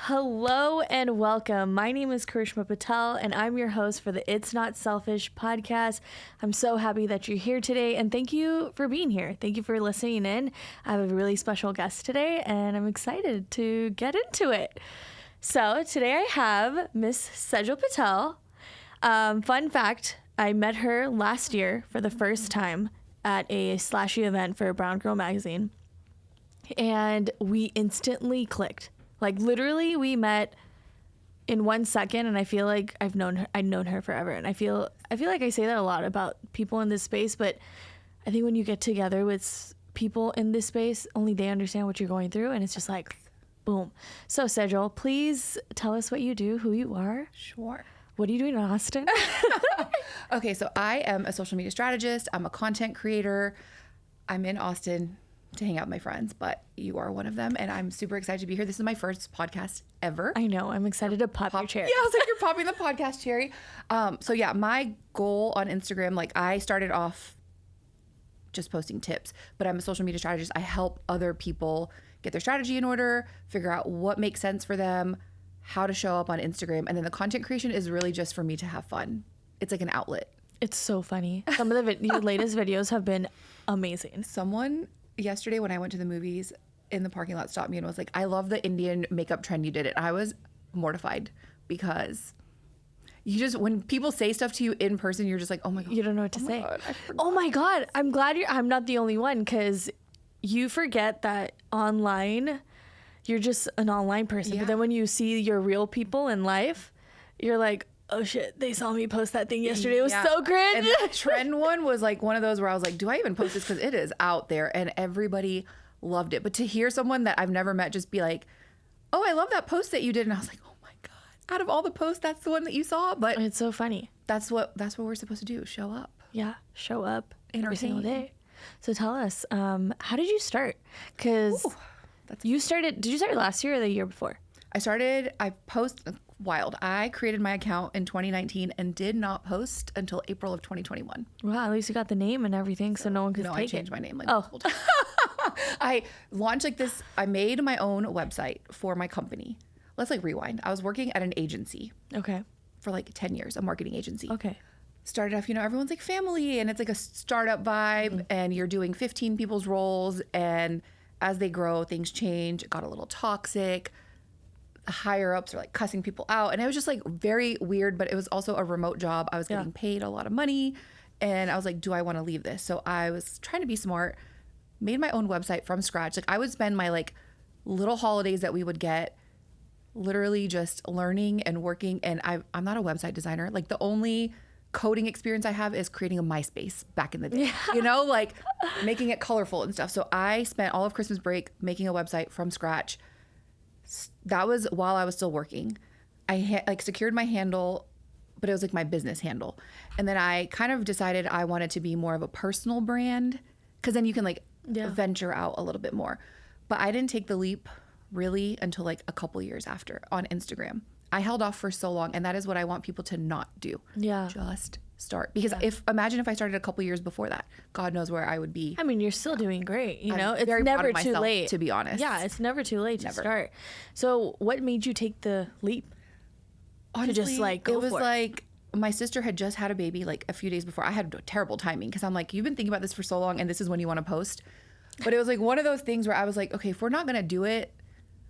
Hello and welcome. My name is Sejal Patel and I'm your host for the It's Not Selfish podcast. I'm so happy that you're here today and thank you for being here. Thank you for listening in. I have a really special guest today and I'm excited to get into it. So today I have Miss Sejal Patel. Fun fact, I met her last year for the first time at a slashy event for Brown Girl magazine and we instantly clicked. Like literally we met in 1 second and I feel like I'd known her forever. And I feel like I say that a lot about people in this space, but I think when you get together with people in this space, only they understand what you're going through and it's just like boom. So Sejal, please tell us what you do, who you are. Sure. What are you doing in Austin? Okay, so I am a social media strategist. I'm a content creator. I'm in Austin to hang out with my friends, but you are one of them and I'm super excited to be here. This is my first podcast ever. I know, I'm excited to pop your cherry. Yeah, I was like, you're popping the podcast cherry. So yeah, my goal on Instagram, like I started off just posting tips, but I'm a social media strategist. I help other people get their strategy in order, figure out what makes sense for them, how to show up on Instagram. And then the content creation is really just for me to have fun. It's like an outlet. It's so funny. Some of your latest videos have been amazing. Someone yesterday when I went to the movies in the parking lot stopped me and was like, I love the Indian makeup trend you did it. I was mortified because you just, when people say stuff to you in person, you're just like, oh my God. You don't know what to say. God, oh my God. I'm glad I'm not the only one because you forget that online, you're just an online person. Yeah. But then when you see your real people in life, you're like, oh shit, they saw me post that thing yesterday. It was so cringe. And the trend one was like one of those where I was like, do I even post this? Because it is out there and everybody loved it. But to hear someone that I've never met just be like, oh, I love that post that you did. And I was like, oh my God, out of all the posts, that's the one that you saw. But it's so funny. That's what we're supposed to do. Show up. Yeah. Show up every single Entertain. day. So tell us, how did you start? Because did you start last year or the year before? Wild. I created my account in 2019 and did not post until April of 2021. Wow, at least you got the name and everything so no one could take it. No, I changed my name. I launched like this. I made my own website for my company. Let's like rewind. I was working at an agency. Okay. For like 10 years, a marketing agency. Okay. Started off, everyone's like family and it's like a startup vibe and you're doing 15 people's roles. And as they grow, things change. It got a little toxic. Higher ups are like cussing people out and it was just like very weird, but it was also a remote job. I was getting paid a lot of money and I was like, do I want to leave this? So I was trying to be smart, made my own website from scratch. Like I would spend my like little holidays that we would get literally just learning and working. And I'm not a website designer. Like the only coding experience I have is creating a MySpace back in the day, like making it colorful and stuff. So I spent all of Christmas break making a website from scratch. That was while I was still working. I secured my handle, but it was like my business handle. And then I kind of decided I wanted to be more of a personal brand because then you can venture out a little bit more. But I didn't take the leap really until like a couple years after on Instagram. I held off for so long and that is what I want people to not do. Yeah. Just start. Because imagine if I started a couple years before that, God knows where I would be. I mean, you're still doing great. It's very proud never of too myself, late. to be honest. Yeah, it's never too late to Never. start. So what made you take the leap? Honestly, to just like go it was for it? like my sister had just had a baby like a few days before. I had terrible timing because I'm like, you've been thinking about this for so long and this is when you want to post. But it was like one of those things where I was like, okay, if we're not going to do it,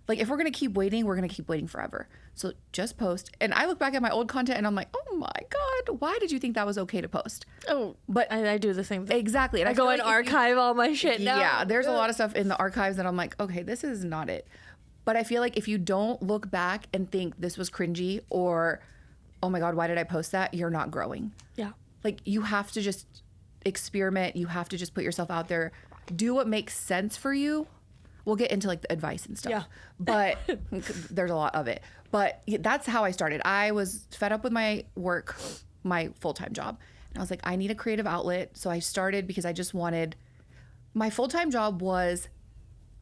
like if we're going to keep waiting, we're going to keep waiting forever. So just post. And I look back at my old content and I'm like, oh my God, why did you think that was okay to post? Oh, but I do the same thing. Exactly. And I go and archive all my shit now. Yeah, there's a lot of stuff in the archives that I'm like, okay, this is not it. But I feel like if you don't look back and think this was cringy or, oh my God, why did I post that? You're not growing. Yeah. Like you have to just experiment. You have to just put yourself out there. Do what makes sense for you. We'll get into like the advice and stuff. Yeah. But there's a lot of it. But that's how I started. I was fed up with my work, my full-time job. And I was like, I need a creative outlet. So I started because I just wanted, my full-time job was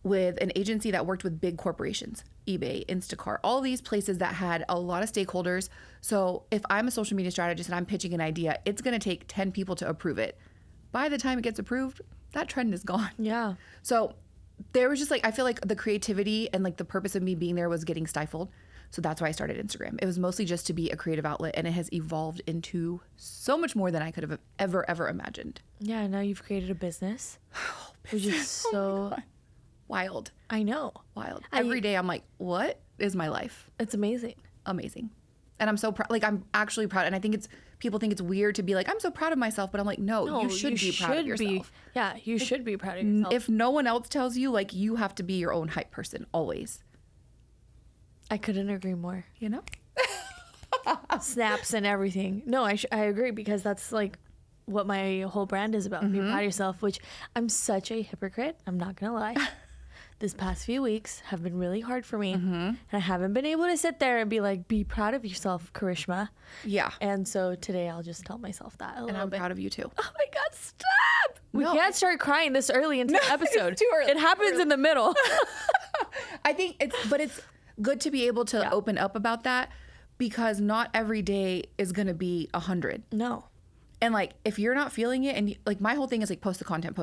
with an agency that worked with big corporations, eBay, Instacart, all these places that had a lot of stakeholders. So if I'm a social media strategist and I'm pitching an idea, it's going to take 10 people to approve it. By the time it gets approved, that trend is gone. Yeah. So there was just like, I feel like the creativity and like the purpose of me being there was getting stifled. So that's why I started Instagram. It was mostly just to be a creative outlet, and it has evolved into so much more than I could have ever imagined. Yeah, now you've created a business, which is so wild. I know. Wild. Every day I'm like, what is my life? It's amazing. Amazing. And I'm so proud. Like, I'm actually proud. And I think people think it's weird to be like, I'm so proud of myself. But I'm like, no, you should be proud of yourself. Yeah, you should be proud of yourself. If no one else tells you, like, you have to be your own hype person always. I couldn't agree more. You know? Snaps and everything. No, I agree, because that's like what my whole brand is about. Be proud of yourself, which I'm such a hypocrite. I'm not going to lie. This past few weeks have been really hard for me. And I haven't been able to sit there and be like, be proud of yourself, Karishma. Yeah. And so today I'll just tell myself that a little bit. And I'm proud of you too. Oh my God, stop! We can't start crying this early into the episode. It's too early. It happens in the middle. I think it's good to be able to open up about that, because not every day is going to be 100. No. And like, if you're not feeling it, and like, my whole thing is like, post the content,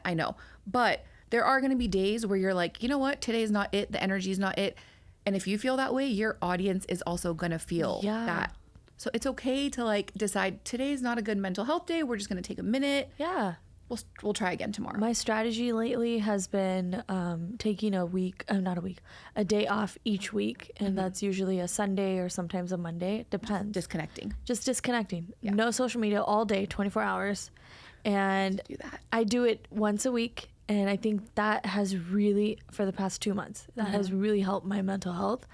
I know. But there are going to be days where you're like, you know what? Today's not it. The energy is not it. And if you feel that way, your audience is also going to feel that. So it's okay to like decide today's not a good mental health day. We're just going to take a minute. Yeah. We'll try again tomorrow. My strategy lately has been taking a day off each week. And that's usually a Sunday or sometimes a Monday. It depends. Disconnecting. Just disconnecting. Yeah. No social media all day, 24 hours. And do that. I do it once a week. And I think that has really, for the past 2 months, that has really helped my mental health.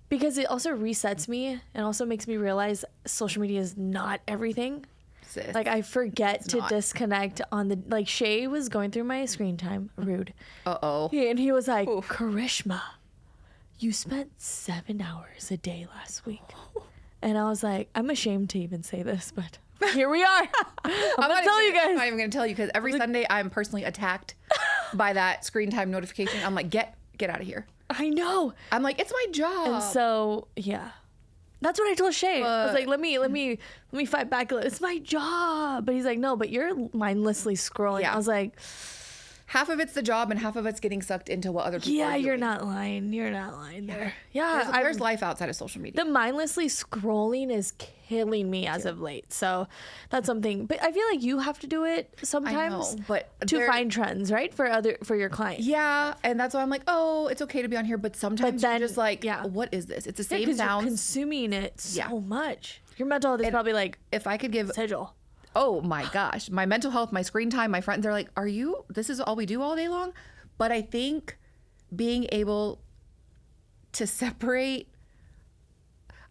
Because it also resets me and also makes me realize social media is not everything. Sis. Like, I forget to disconnect on the, like, Shay was going through my screen time, rude. Uh-oh. And he was like, Karishma, you spent 7 hours a day last week. And I was like, I'm ashamed to even say this, but here we are. I'm going to tell you guys. I'm not even going to tell you, because every Sunday I'm personally attacked by that screen time notification. I'm like, get out of here. I know. I'm like, it's my job. And so, yeah. That's what I told Shay. I was like, let me fight back. It's my job. But he's like, no, but you're mindlessly scrolling. Yeah. I was like, half of it's the job and half of it's getting sucked into what other people are doing. You're not lying. You're not lying there. Yeah. There's life outside of social media. The mindlessly scrolling is killing me as of late. So that's something. But I feel like you have to do it sometimes. I know, but to find trends, right? For your clients. Yeah. And that's why I'm like, oh, it's okay to be on here. But sometimes you're just like, what is this? It's the same sounds. You're consuming it so much. Your mental health is probably like, if I could give Sejal. Oh my gosh, my mental health, my screen time, my friends, they're like, this is all we do all day long? But I think being able to separate,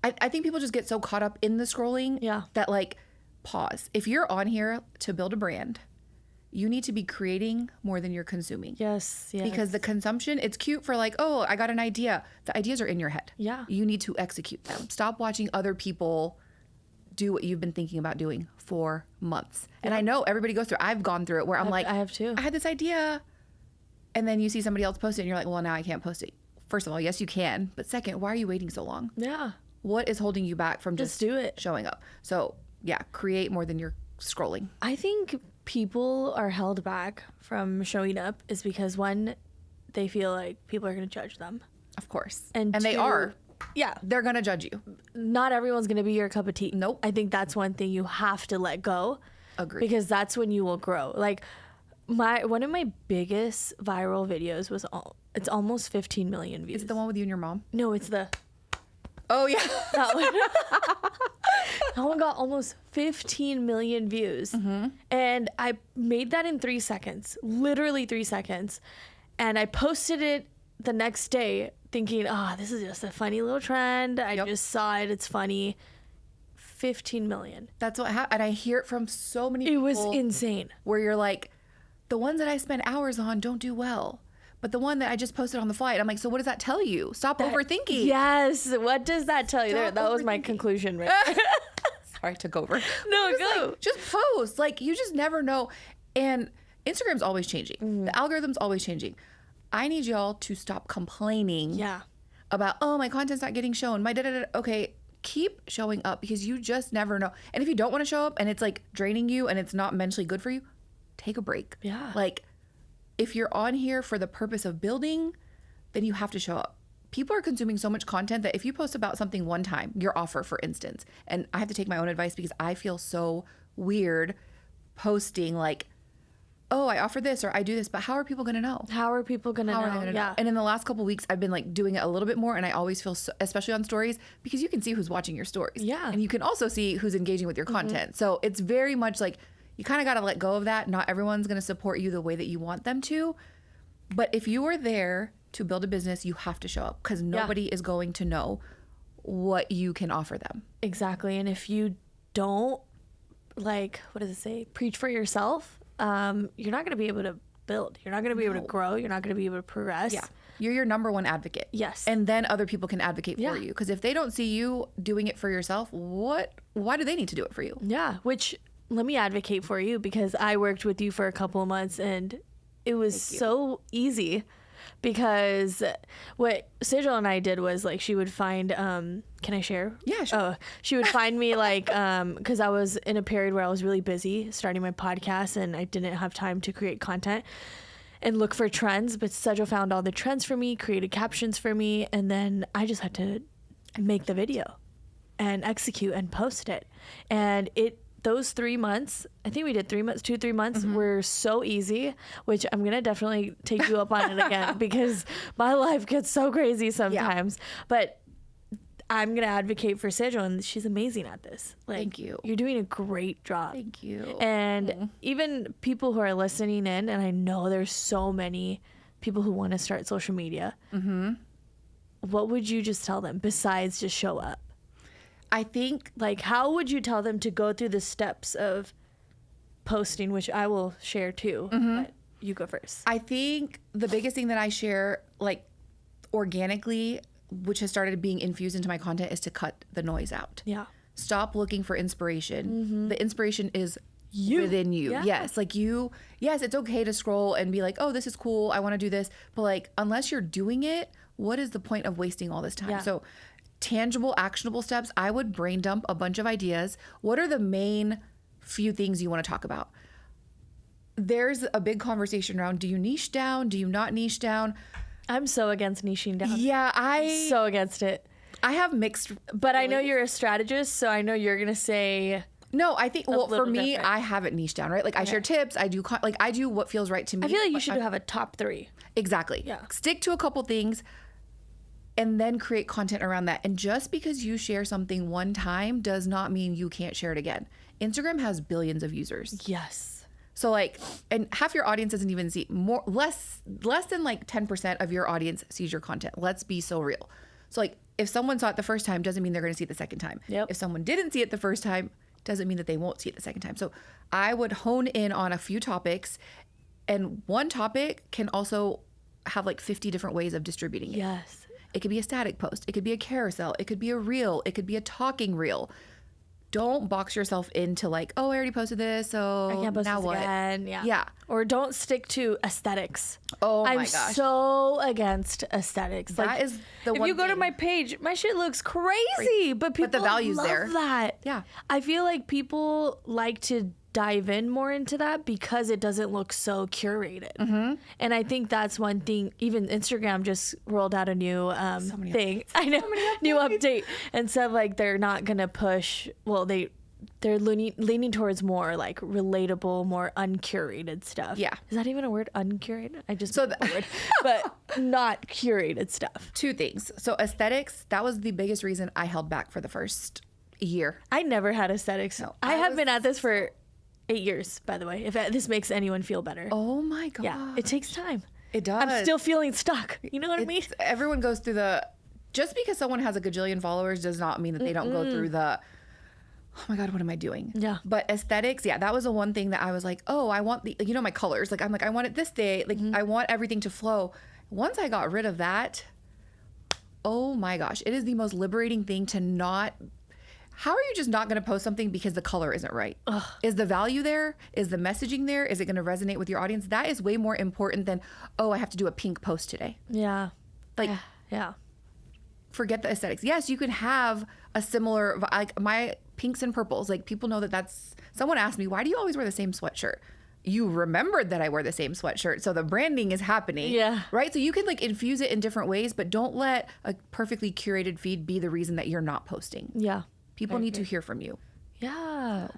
I think people just get so caught up in the scrolling that like, pause. If you're on here to build a brand, you need to be creating more than you're consuming. Yes. Because the consumption, it's cute for like, oh, I got an idea. The ideas are in your head. Yeah. You need to execute them. Stop watching other people do what you've been thinking about doing for months. And I know everybody goes through, I've gone through it where I'm like, I have too. I had this idea. And then you see somebody else post it and you're like, well, now I can't post it. First of all, yes, you can. But second, why are you waiting so long? Yeah. What is holding you back from just do it, showing up? So yeah, create more than you're scrolling. I think people are held back from showing up is because, one, they feel like people are going to judge them. Of course. And they two, are. Yeah. They're going to judge you. Not everyone's going to be your cup of tea. Nope. I think that's one thing you have to let go. Agree. Because that's when you will grow. Like, one of my biggest viral videos was it's almost 15 million views. Is it the one with you and your mom? No, it's the... Oh, yeah. That one. That one got almost 15 million views. And I made that in 3 seconds. Literally 3 seconds. And I posted it the next day thinking, this is just a funny little trend. I just saw it. It's funny. 15 million. That's what happened. And I hear it from so many people. It was insane. Where you're like, the ones that I spend hours on don't do well. But the one that I just posted on the flight, I'm like, so what does that tell you? Stop overthinking. Yes. What does that tell you? That was my conclusion, right? Sorry, I took over. No, go. Like, just post. Like, you just never know. And Instagram's always changing. The algorithm's always changing. I need y'all to stop complaining about, oh, my content's not getting shown. My da-da-da. Okay, keep showing up because you just never know. And if you don't want to show up and it's like draining you and it's not mentally good for you, take a break. Yeah. Like, if you're on here for the purpose of building, then you have to show up. People are consuming so much content that if you post about something one time, your offer, for instance, and I have to take my own advice because I feel so weird posting like, oh, I offer this or I do this, but how are people going to know? How are people going to know? Yeah. And in the last couple of weeks, I've been like doing it a little bit more, and I always feel, so, especially on stories, because you can see who's watching your stories. Yeah. And you can also see who's engaging with your content. So it's very much like you kind of got to let go of that. Not everyone's going to support you the way that you want them to. But if you are there to build a business, you have to show up because nobody is going to know what you can offer them. Exactly. And if you don't, like, what does it say? Preach for yourself. You're not going to be able to build. You're not going to be able to grow. You're not going to be able to progress. Yeah. You're your number one advocate. Yes. And then other people can advocate for you. Because if they don't see you doing it for yourself, why do they need to do it for you? Yeah. Which, let me advocate for you because I worked with you for a couple of months and it was so easy. Because what Sejal and I did was like she would find can I share? Yeah, sure. Oh, she would find me like because I was in a period where I was really busy starting my podcast and I didn't have time to create content and look for trends, but Sejal found all the trends for me, created captions for me, and then I just had to make the video and execute and post it. And those 3 months, I think we did 3 months, 3 months were so easy, which I'm going to definitely take you up on it again because my life gets so crazy sometimes. Yeah. But I'm going to advocate for Sejal and she's amazing at this. Like, thank you. You're doing a great job. Thank you. And even people who are listening in, and I know there's so many people who want to start social media. What would you just tell them besides just show up? I think, like, how would you tell them to go through the steps of posting, which I will share too, but you go first. I think the biggest thing that I share, like, organically, which has started being infused into my content, is to cut the noise out. Yeah. Stop looking for inspiration. The inspiration is within you. Yeah. Yes. Like yes, it's okay to scroll and be like, oh, this is cool. I want to do this. But like, unless you're doing it, what is the point of wasting all this time? Yeah. So tangible, actionable steps, I would brain dump a bunch of ideas. What are the main few things you want to talk about? There's a big conversation around, do you niche down? Do you not niche down? I'm so against niching down. Yeah, I'm so against it. I have mixed But I know you're a strategist, so I know you're going to say... No, I think, well, for me, different. I have it niched down, right? Like, I share tips. I do what feels right to me. I feel like you should have a top 3. Exactly. Yeah. Stick to a couple things and then create content around that. And just because you share something one time does not mean you can't share it again. Instagram has billions of users. Yes. So like, and half your audience doesn't even see less than like 10% of your audience sees your content. Let's be so real. So like, if someone saw it the first time, doesn't mean they're going to see it the second time. Yep. If someone didn't see it the first time, doesn't mean that they won't see it the second time. So I would hone in on a few topics, and one topic can also have like 50 different ways of distributing it. Yes. It could be a static post. It could be a carousel. It could be a reel. It could be a talking reel. Don't box yourself into like, oh, I already posted this, so I can't post now this what? again. Yeah. Yeah. Or don't stick to aesthetics. Oh my I'm gosh. so against aesthetics. That is the if one you go to thing. my page, my shit looks crazy, but people the value's love there. that. Yeah. I feel like people like to dive in more into that because it doesn't look so curated. And I think that's one thing. Even Instagram just rolled out a new thing. I know, new update, and said like they're not gonna push. Well, they're leaning towards more like relatable, more uncurated stuff. Yeah. Is that even a word? Uncurated? I just made the word, but not curated stuff. Two things. So aesthetics, that was the biggest reason I held back for the first year. I never had aesthetics. No, I have been at this for 8 years, by the way, if this makes anyone feel better. Oh my God. Yeah, it takes time. It does. I'm still feeling stuck. You know what I mean? Everyone goes through just because someone has a gajillion followers does not mean that they don't go through oh my God, what am I doing? Yeah. But aesthetics, yeah, that was the one thing that I was like, oh, I want my colors. Like, I'm like, I want it this day. Like, I want everything to flow. Once I got rid of that, oh my gosh, it is the most liberating thing to not. How are you just not going to post something because the color isn't right? Ugh. Is the value there? Is the messaging there? Is it going to resonate with your audience? That is way more important than, oh, I have to do a pink post today. Yeah. Like, yeah. Forget the aesthetics. Yes, you can have a similar, like my pinks and purples. Like people know that's, someone asked me, why do you always wear the same sweatshirt? you remembered that I wear the same sweatshirt. So the branding is happening. Yeah. Right? So you can like infuse it in different ways, but don't let a perfectly curated feed be the reason that you're not posting. Yeah. People need to hear from you. Yeah.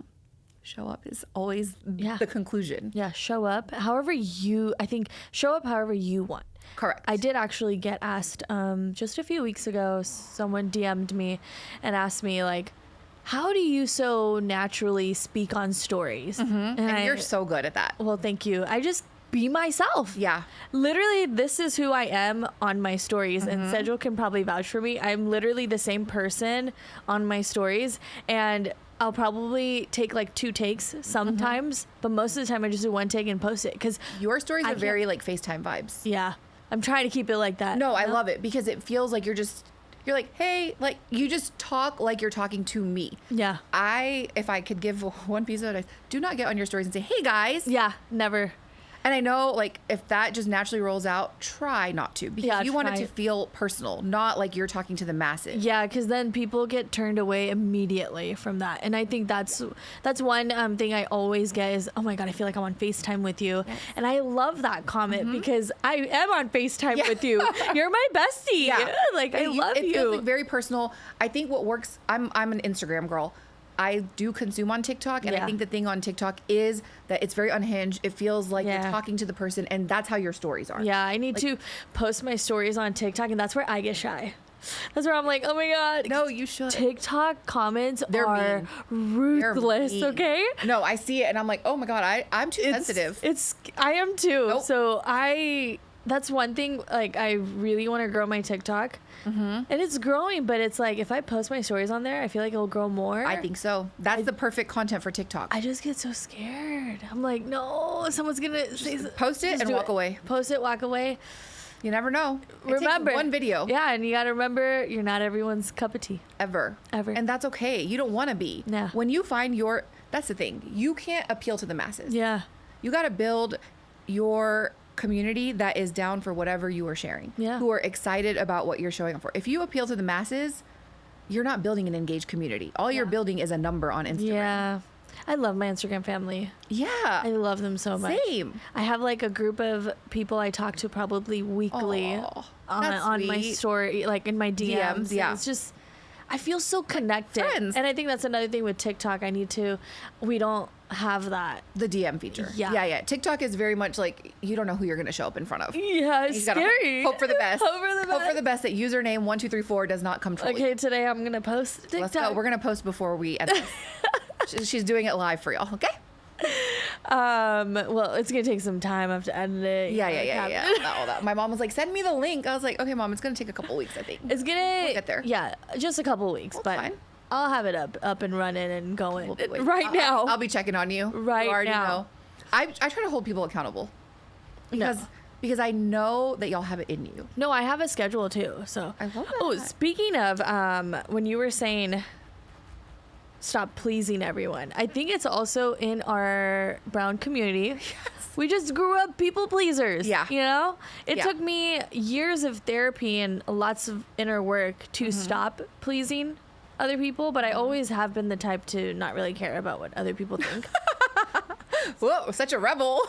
Show up is always Yeah. the conclusion. Yeah. Show up however I think show up however you want. Correct. I did actually get asked just a few weeks ago, someone DM'd me and asked me like, how do you so naturally speak on stories? And you're so good at that. Well, thank you. I just be myself. Yeah. Literally, this is who I am on my stories, and Sejal can probably vouch for me. I'm literally the same person on my stories, and I'll probably take like 2 takes sometimes, but most of the time I just do 1 take and post it because Your stories I are can't- very like FaceTime vibes. yeah, I'm trying to keep it like that. No, I love it because it feels like you're like, hey, like you just talk like you're talking to me. Yeah. If I could give one piece of advice, do not get on your stories and say, hey guys. Yeah, never. And I know, like, if that just naturally rolls out, try not to because Yeah, you want it try. to feel personal, not like you're talking to the masses. Yeah, because then people get turned away immediately from that, and I think that's one thing I always get is, oh my god, I feel like I'm on FaceTime with you, and I love that comment because I am on FaceTime with you. You're my bestie. Yeah. Like I love it you. feels like very personal. I think what works, I'm an Instagram girl. I do consume on TikTok, and I Yeah. think the thing on TikTok is that it's very unhinged. It feels like Yeah. you're talking to the person, and that's how your stories are. Yeah, I need to post my stories on TikTok, and that's where I get shy. That's where I'm like, oh my god. No, you should. TikTok comments They're are ruthless. mean. Okay. No, I see it, and I'm like, oh my god, I'm too sensitive. I am too. Nope. So that's one thing. Like I really want to grow my TikTok, and it's growing. But it's like if I post my stories on there, I feel like it'll grow more. I think so. That's the perfect content for TikTok. I just get so scared. I'm like, no, someone's gonna Post it just and do walk away. Post it, walk away. You never know. It Remember takes one video. Yeah, and you gotta remember, you're not everyone's cup of tea. Ever. Ever. And that's okay. You don't want to be. Yeah. When you find that's the thing. You can't appeal to the masses. Yeah. You got to build your community that is down for whatever you are sharing. Yeah. Who are excited about what you're showing up for. If you appeal to the masses, you're not building an engaged community. All you're building is a number on Instagram. Yeah. I love my Instagram family. Yeah. I love them so much. Same. I have like a group of people I talk to probably weekly Aw, that's on my sweet. story, like in my DMs. yeah. It's just, I feel so connected. Friends. And I think that's another thing with TikTok. We don't have that. The DM feature. Yeah. Yeah. TikTok is very much like you don't know who you're going to show up in front of. Yeah, it's You gotta scary. Hope for the best. Hope for the best. Hope for the best that username 1234 does not come true. Okay, today I'm going to post TikTok. Let's go. We're going to post before we end this. She's doing it live for y'all. Okay. Well, it's going to take some time. I have to edit it. Yeah. All that. My mom was like, send me the link. I was like, okay, Mom, it's going to take a couple weeks, I think. It's gonna We'll get there. Yeah, just a couple weeks, That's but fine. I'll have it up and running and going We'll wait. right now. I'll be checking on you. Right You already now. know. I try to hold people accountable because I know that y'all have it in you. No, I have a schedule too. So I love Oh, that. speaking of when you were saying stop pleasing everyone, I think it's also in our brown community. We just grew up people pleasers. Yeah. You know? It Yeah. took me years of therapy and lots of inner work to stop pleasing other people, but I always have been the type to not really care about what other people think. Whoa, such a rebel.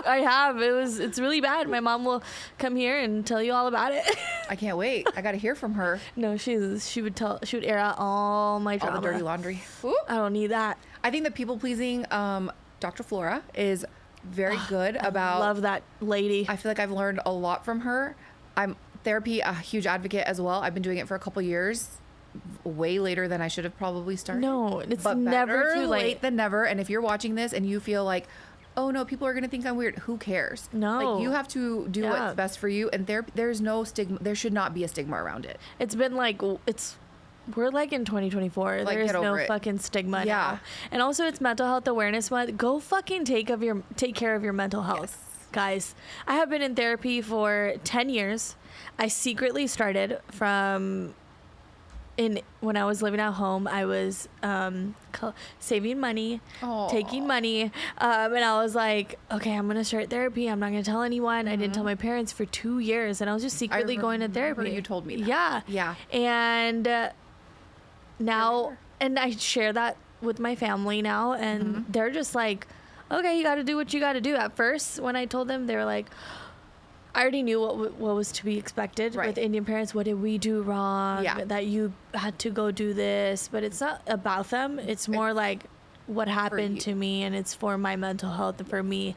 I have. It's really bad. My mom will come here and tell you all about it. I can't wait. I got to hear from her. No, she would air out all my drama. All the dirty laundry. Ooh. I don't need that. I think the people pleasing Dr. Flora is very good about. Love that lady. I feel like I've learned a lot from her. I'm therapy, a huge advocate as well. I've been doing it for a couple years, way later than I should have probably started. No, it's But never better too late. than never. And if you're watching this and you feel like, oh no, people are gonna think I'm weird, who cares? No. Like you have to do Yeah. what's best for you. And there's no stigma. There should not be a stigma around it. It's been like we're like in 2024. Like, There's get no over it. fucking stigma Yeah. now. And also it's Mental Health Awareness Month. Go fucking take care of your mental health. Yes. Guys, I have been in therapy for 10 years. I secretly started when I was living at home. I was saving money, Aw. taking money, and I was like, okay, I'm gonna start therapy. I'm not gonna tell anyone. I didn't tell my parents for 2 years, and I was just secretly going to remember therapy. you told me that. Yeah, Yeah. and now, Remember. and I share that with my family now, and they're just like, okay, you got to do what you got to do. At first, when I told them, they were like, I already knew what was to be expected with Indian parents. What did we do wrong? Yeah. That you had to go do this. But it's not about them. It's more like what happened to me, and it's for my mental health and for me.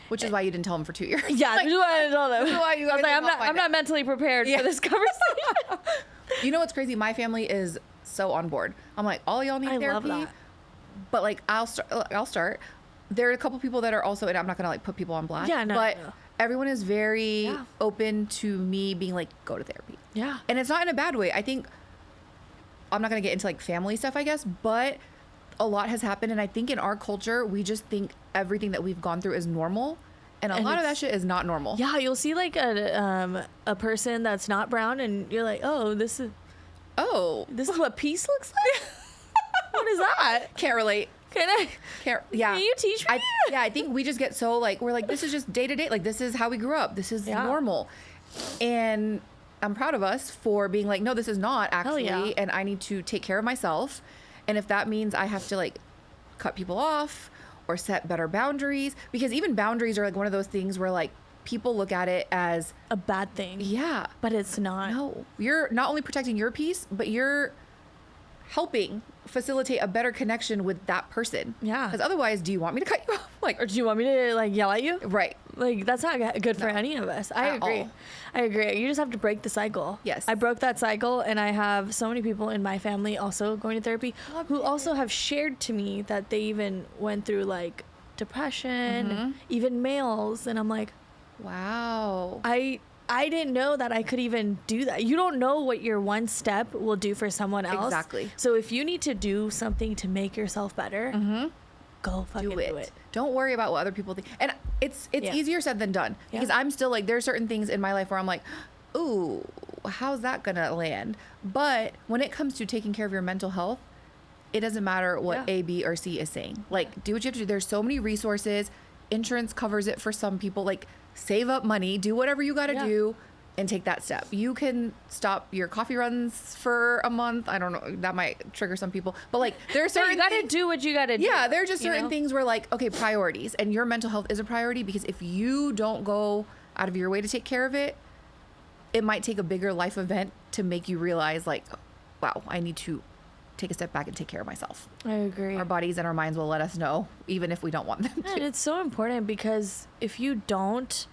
Which is why you didn't tell them for 2 years. Yeah, this is why I didn't tell them. This is why you guys I'm not mentally prepared for this conversation. You know what's crazy? My family is so on board. I'm like, all y'all need therapy. Love that. But like, I'll start. There are a couple people that are also, and I'm not gonna like put people on blast. Yeah, no. But everyone is very open to me being like, go to therapy. Yeah. And it's not in a bad way. I think I'm not gonna get into like family stuff, I guess, but a lot has happened, and I think in our culture we just think everything that we've gone through is normal, and a lot of that shit is not normal. Yeah, you'll see like a person that's not brown, and you're like, oh, this is what peace looks like. What is that? Can't relate. Can you teach me? I think we just get so like, we're like, this is just day to day. Like, this is how we grew up. This is normal. And I'm proud of us for being like, no, this is not actually. And I need to take care of myself. And if that means I have to like cut people off or set better boundaries, because even boundaries are like one of those things where like people look at it as a bad thing. Yeah. But it's not. No. You're not only protecting your peace, but you're helping facilitate a better connection with that person. Yeah. Because otherwise, do you want me to cut you off? Like, or do you want me to like yell at you? Right. Like, that's not good for any of us. I agree. I agree. You just have to break the cycle. Yes. I broke that cycle, and I have so many people in my family also going to therapy who also have shared to me that they even went through like depression, even males, and I'm like, wow. I didn't know that I could even do that. You don't know what your one step will do for someone else. Exactly. So if you need to do something to make yourself better, go fucking do it. Don't worry about what other people think. And it's easier said than done. Because I'm still like, there are certain things in my life where I'm like, ooh, how's that gonna land? But when it comes to taking care of your mental health, it doesn't matter what A, B, or C is saying. Like, do what you have to do. There's so many resources. Insurance covers it for some people. Like, save up money, do whatever you got to do, and take that step. You can stop your coffee runs for a month. I don't know. That might trigger some people. But like, there are certain you got to do what you got to do. Yeah, there are just certain things where like, okay, priorities. And your mental health is a priority, because if you don't go out of your way to take care of it, it might take a bigger life event to make you realize like, wow, I need to take a step back and take care of myself. I agree. Our bodies and our minds will let us know, even if we don't want them to. And it's so important, because if you don't,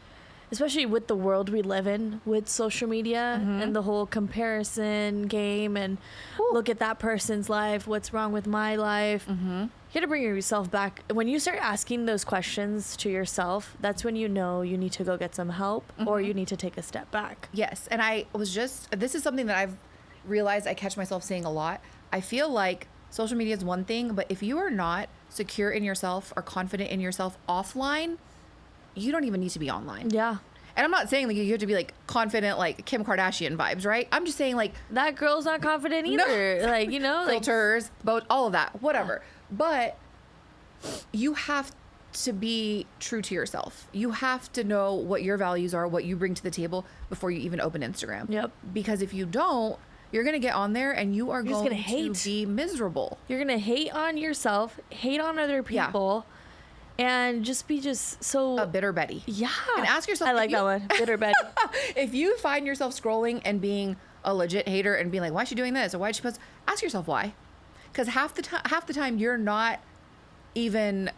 especially with the world we live in with social media and the whole comparison game and look at that person's life, what's wrong with my life, you got to bring yourself back. When you start asking those questions to yourself, that's when you know you need to go get some help or you need to take a step back. Yes. And this is something that I've realized I catch myself saying a lot. I feel like social media is one thing, but if you are not secure in yourself or confident in yourself offline, you don't even need to be online. Yeah. And I'm not saying like you have to be like confident, like Kim Kardashian vibes, right? I'm just saying like that girl's not confident either. No. Like, you know, filters, all of that, whatever. But you have to be true to yourself. You have to know what your values are, what you bring to the table before you even open Instagram. Yep. Because if you don't, you're going to get on there and you are going to be miserable. You're going to hate on yourself, hate on other people, and just be so... A bitter Betty. Yeah. And ask yourself... I like that one. Bitter Betty. If you find yourself scrolling and being a legit hater and being like, why is she doing this? Or why is she post? Ask yourself why. Because half the time you're not even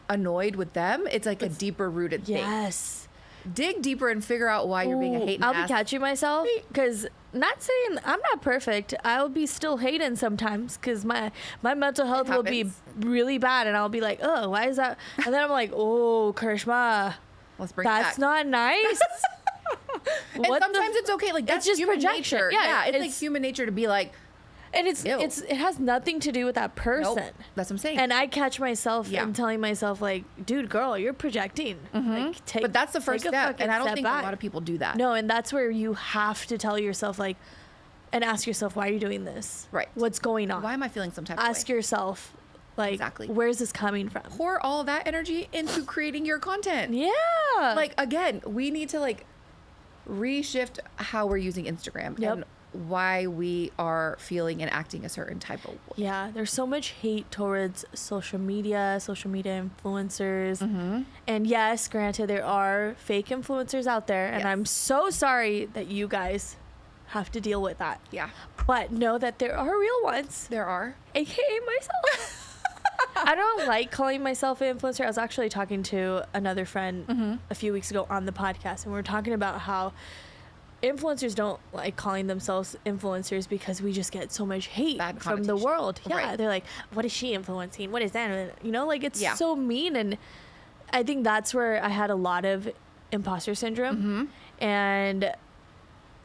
annoyed with them. It's like a deeper rooted thing. Yes. Dig deeper and figure out why you're being a hating I'll ass. be catching myself because not saying I'm not perfect. I'll be still hating sometimes because my mental health will be really bad, and I'll be like, oh, why is that? And then I'm like, oh, Karishma, let's bring that's not nice. And sometimes it's okay. Like that's just human projection. nature. Yeah, it's like human nature to be like. And it has nothing to do with that person. Nope, that's what I'm saying. And I catch myself and telling myself like, dude, girl, you're projecting. Like, but that's the first step. And I don't think a lot of people do that. No, and that's where you have to tell yourself like, and ask yourself, why are you doing this? Right. What's going on? Why am I feeling some type of way? Ask yourself, like, where's this coming from? Pour all of that energy into creating your content. Yeah. Like, again, we need to like reshift how we're using Instagram. Yep. And why we are feeling and acting a certain type of way. Yeah, there's so much hate towards social media influencers. And yes, granted, there are fake influencers out there, and Yes. I'm so sorry that you guys have to deal with that. Yeah. But know that there are real ones, There are. aka myself. I don't like calling myself an influencer. I was actually talking to another friend a few weeks ago on the podcast, and we were talking about how influencers don't like calling themselves influencers because we just get so much hate Bad from the connotation. world. Yeah, Right. they're like, what is she influencing? What is that? You know, like it's Yeah. so mean. And I think that's where I had a lot of imposter syndrome. And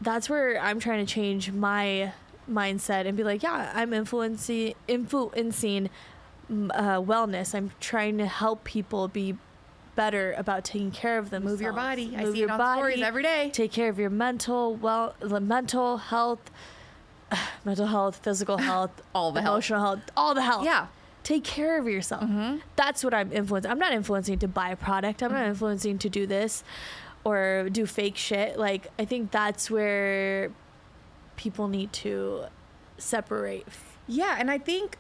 that's where I'm trying to change my mindset and be like, yeah, I'm influencing wellness. I'm trying to help people be better about taking care of themselves. Move your body. I Move see your it on body, stories every day. Take care of your mental health, physical health, All the health. emotional health, all the health. Yeah. Take care of yourself. That's what I'm influencing. I'm not influencing to buy a product. I'm not influencing to do this or do fake shit. Like, I think that's where people need to separate. Yeah, and I think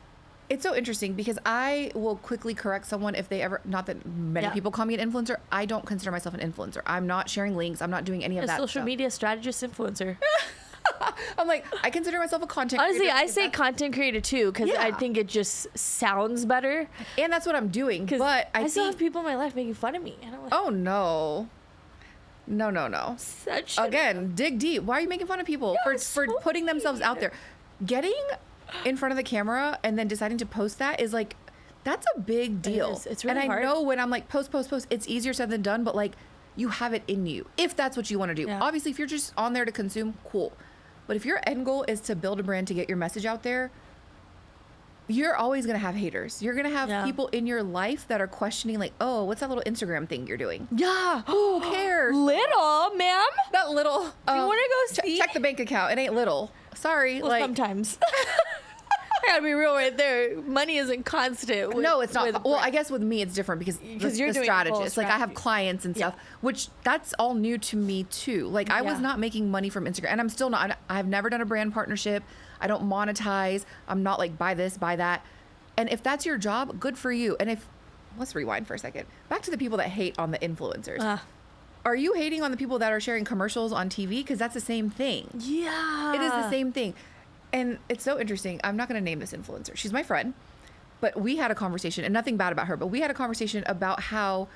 it's so interesting because I will quickly correct someone if they ever, not that many Yeah. people call me an influencer. I don't consider myself an influencer. I'm not sharing links. I'm not doing any of A that social stuff. media strategist influencer. I'm like, I consider myself a content Honestly, creator I because say that's- content creator too, because I Yeah. think it just sounds better. and that's what I'm doing. Because But I still think, have people in my life making fun of me. And I'm like, oh no. No. such Again, dig deep. Why are you making fun of people for it's so putting themselves out there? Getting in front of the camera and then deciding to post that is like, that's a big deal. is. It's really and I hard. know when I'm like, post, it's easier said than done, but like, you have it in you if that's what you want to do. Yeah. Obviously, if you're just on there to consume, cool. But if your end goal is to build a brand to get your message out there, you're always going to have haters. You're going to have Yeah. people in your life that are questioning, like, oh, what's that little Instagram thing you're doing? Yeah. Who cares? Little, ma'am. That little. you wanna go see? Check the bank account. It ain't little. Sorry. Well, like, sometimes. I gotta be real right there. Money isn't constant. no, it's not. with Well, I guess with me it's different because you're the doing a full strategist. Like I have strategy. clients and stuff, which that's all new to me too. Like I was Yeah. not making money from Instagram, and I'm still not. I've never done a brand partnership. I don't monetize. I'm not like buy this, buy that. And if that's your job, good for you. And if let's rewind for a second. Back to the people that hate on the influencers. Are you hating on the people that are sharing commercials on TV? Because that's the same thing. Yeah. It is the same thing. And it's so interesting. I'm not going to name this influencer. She's my friend. But we had a conversation, and nothing bad about her, but we had a conversation about how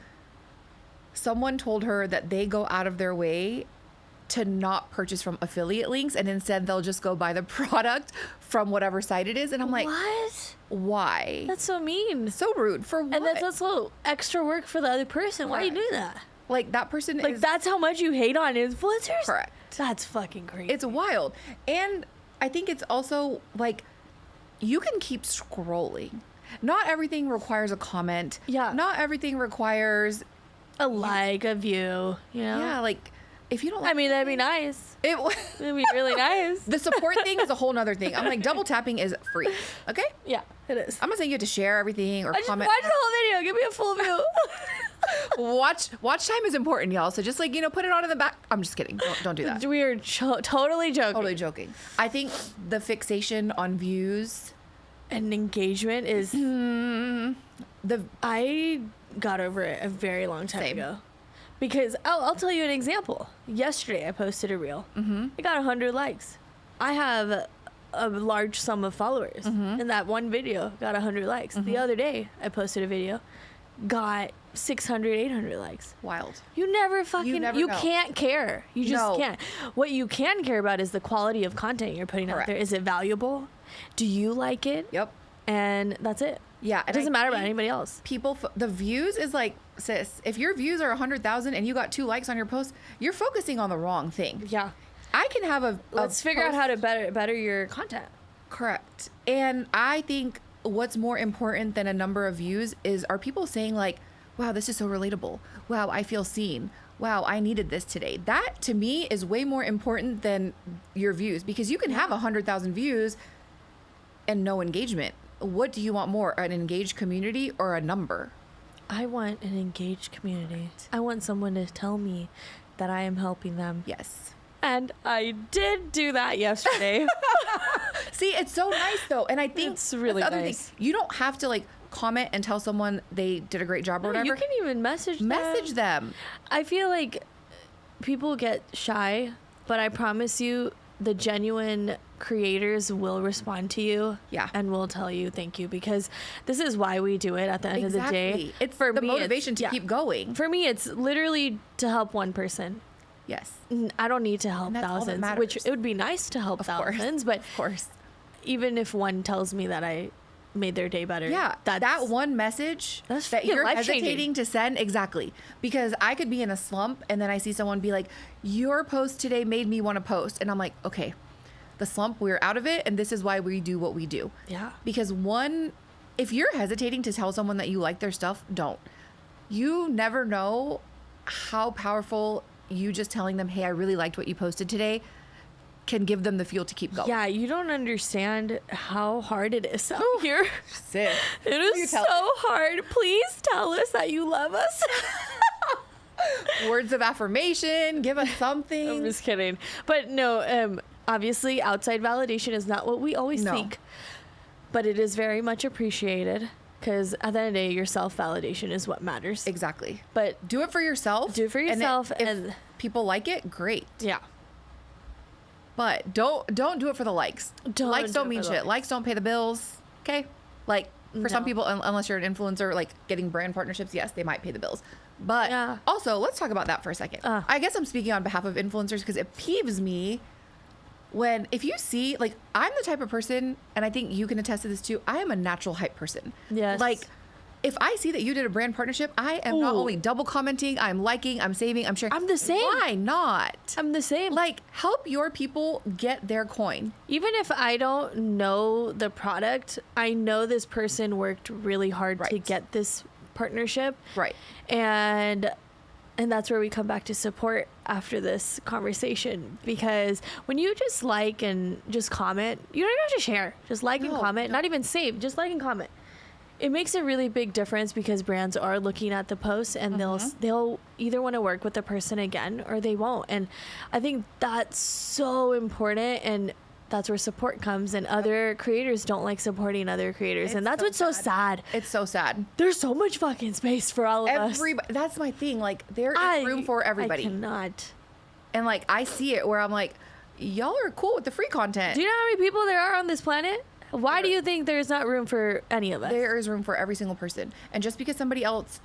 someone told her that they go out of their way to not purchase from affiliate links, and instead they'll just go buy the product from whatever site it is. And I'm like, What? why? That's so mean. So rude. For what? And that's also extra work for the other person. Why you do Correct. that? Like that person Like, is that's how much you hate on influencers? correct. That's fucking crazy. It's wild. And I think it's also like you can keep scrolling. Not everything requires a comment. Yeah. Not everything requires a like, a view, you know? yeah, like if you don't I like mean, that'd be nice. it It'd be really nice. the support thing is a whole nother thing. I'm like double tapping is free. Okay? Yeah, it is. I'm not saying you have to share everything or I just comment. watch the whole video. Give me a full view. Watch time is important, y'all. So just like, put it on in the back. I'm just kidding. Don't do that. We are totally joking. Totally joking. I think the fixation on views And engagement is. the I got over it a very long time Same. ago. Because I'll tell you an example. Yesterday, I posted a reel. I got 100 likes. I have a large sum of followers. And that one video got 100 likes. The other day, I posted a video, got 600, 800 likes. wild. You never fucking, never you know. can't care. You just No. can't. What you can care about is the quality of content you're putting out Correct. there. Is it valuable? Do you like it? Yep. And that's it. Yeah, It and I doesn't matter about think anybody else. People, the views is like, sis, if your views are 100,000 and you got 2 likes on your post, you're focusing on the wrong thing. Yeah. I can have a Let's figure out post- how to better your content. Correct. And I think what's more important than a number of views is are people saying like, wow, this is so relatable. Wow, I feel seen. Wow, I needed this today. That to me is way more important than your views because you can have 100,000 views and no engagement. What do you want more, an engaged community or a number? I want an engaged community. I want someone to tell me that I am helping them. Yes. And I did do that yesterday. See, it's so nice though. And I think It's really that's the other nice. thing. You don't have to like comment and tell someone they did a great job or whatever. You can even message them. I feel like people get shy, but I promise you, the genuine creators will respond to you. Yeah. And will tell you thank you, because this is why we do it at the end of the day. It's For the me, motivation to yeah. keep going. For me, it's literally to help one person. Yes. I don't need to help And that's all that thousands, matters. which it would be nice to help thousands, but Of course. even if one tells me that I made their day better, Yeah, that one message that's that freaking you're life-changing. hesitating to send, exactly. Because I could be in a slump and then I see someone be like, your post today made me want to post. And I'm like, okay, the slump, we're out of it. And this is why we do what we do. Yeah. Because if you're hesitating to tell someone that you like their stuff, don't. You never know how powerful you just telling them, hey, I really liked what you posted today, can give them the fuel to keep going. Yeah, you don't understand how hard it is out here. Sis. It is so hard. Please tell us that you love us. Words of affirmation, give us something. I'm just kidding. But no, obviously outside validation is not what we always seek. But it is very much appreciated, because at the end of the day, your self-validation is what matters. Exactly. But do it for yourself. do it for yourself, if and people like it, great. yeah. But don't do it for the likes. Likes don't mean shit. Likes don't pay the bills. Okay? Like for some people, unless you're an influencer, like getting brand partnerships, yes, they might pay the bills. But also, let's talk about that for a second. I guess I'm speaking on behalf of influencers because it peeves me if you see, like, I'm the type of person, and I think you can attest to this too, I am a natural hype person. Yes. Like, if I see that you did a brand partnership, I am not only double commenting, I'm liking, I'm saving, I'm sharing. I'm the same. Why not? I'm the same. Like, help your people get their coin. Even if I don't know the product, I know this person worked really hard to get this partnership. Right. And that's where we come back to support after this conversation, because when you just like and just comment, you don't even have to share. Just like and comment, not even save, just like and comment. It makes a really big difference, because brands are looking at the post and they'll either want to work with the person again or they won't. And I think that's so important, and that's where support comes. And other creators don't like supporting other creators, and that's what's so sad. It's so sad. There's so much fucking space for all of us. That's my thing. Like, there is room for everybody. I cannot. And like, I see it where I'm like, y'all are cool with the free content. Do you know how many people there are on this planet? Why do you think there's not room for any of us? There is room for every single person. And just because somebody else,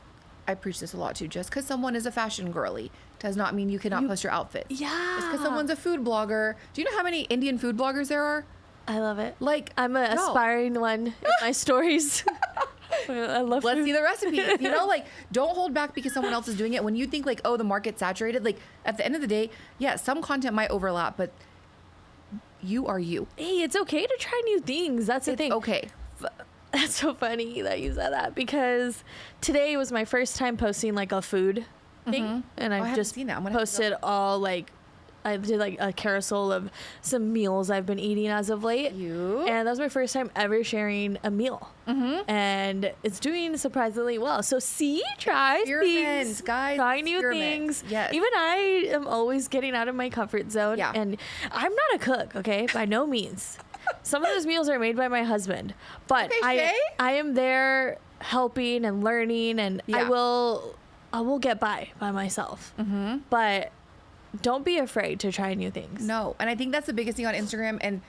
I preach this a lot too, just because someone is a fashion girly does not mean you cannot post your outfit. Yeah. Just because someone's a food blogger. Do you know how many Indian food bloggers there are? I love it. Like, I'm an aspiring one in my stories. I love Let's food. see the recipe. You know, like, don't hold back because someone else is doing it. When you think like, oh, the market's saturated, like, at the end of the day, yeah, some content might overlap, but you are you. Hey, it's okay to try new things. That's the thing. Okay. That's so funny that you said that, because today was my first time posting like a food thing, and I haven't just seen that. posted all like, I did like a carousel of some meals I've been eating as of late. And that was my first time ever sharing a meal. And it's doing surprisingly well. So try things, guys. try new things. Yes. Even I am always getting out of my comfort zone. Yeah. And I'm not a cook, okay? By no means. Some of those meals are made by my husband. But I am there helping and learning, and I will get by myself. But don't be afraid to try new things. No. And I think that's the biggest thing on Instagram. And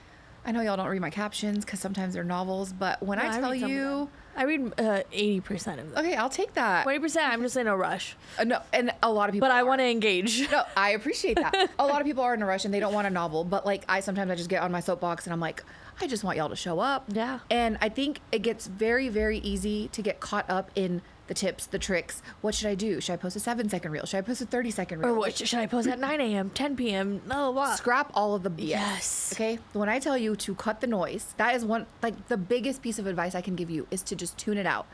I know y'all don't read my captions because sometimes they're novels, but when I tell you, I read 80% of them. okay, I'll take that. 20%, I'm just in a rush. No, and a lot of people But I are. want to engage. No, I appreciate that. A lot of people are in a rush and they don't want a novel, but like I just get on my soapbox and I'm like, I just want y'all to show up. Yeah. And I think it gets very, very easy to get caught up in the tips, the tricks. What should I do? Should I post a 7-second reel? Should I post a 30-second reel? Or what should I post at 9 a.m., 10 p.m.? No, what? Scrap all of the BS. Yes. Okay? When I tell you to cut the noise, that is the biggest piece of advice I can give you is to just tune it out.